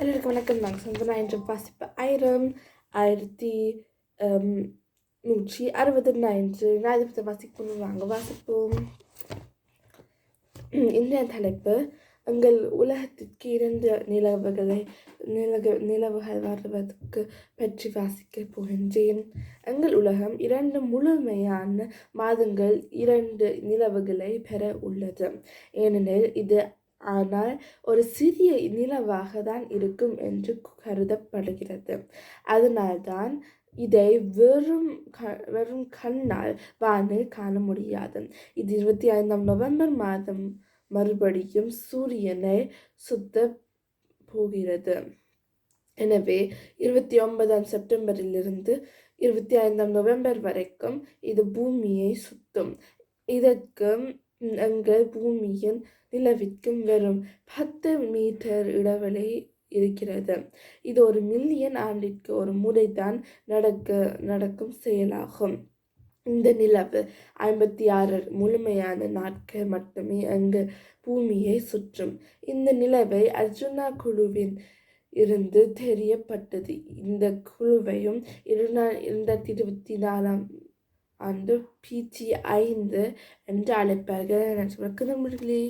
எல்லாருக்கும் வணக்கம். நாங்கள் சந்தனா என்ற வாசிப்பு 1160 ஞாயிறு வாசிப்போம். வாங்க வாசிப்போம். இன்றைய தலைப்பு எங்கள் உலகத்திற்கு 2 நிலவுகள் வருவதற்கு பற்றி வாசிக்கப் போகின்றேன். எங்கள் உலகம் 2 முழுமையான மாதங்கள் 2 நிலவுகளை பெற உள்ளது. ஏனெனில் இது ஆனால் ஒரு சிறிய நிலவாக தான் இருக்கும் என்று கருதப்படுகிறது. அதனால்தான் இதை வெறும் கண்ணால் வானில் காண முடியாது. இது 25 நவம்பர் மாதம் மறுபடியும் சூரியனை சுத்த போகிறது. எனவே 29 செப்டம்பரிலிருந்து 25 நவம்பர் வரைக்கும் இது பூமியை சுத்தும். இதற்கு எங்கள் பூமியின் நிலவிற்கும் வெறும் 10 மீட்டர் இடைவெளி இருக்கிறது. இது 1 மில்லியன் ஆண்டிற்கு ஒரு முறைதான் நடக்கும் செயலாகும். இந்த நிலவு 56 முழுமையான நாட்கள் மட்டுமே எங்கள் பூமியை சுற்றும். இந்த நிலவை அர்ஜுனா குழுவின் இருந்து தெரியப்பட்டது. இந்த குழுவையும் 2024 ஆண்டு PT5 என்று அழைப்பார்கள். நண்பர்களே.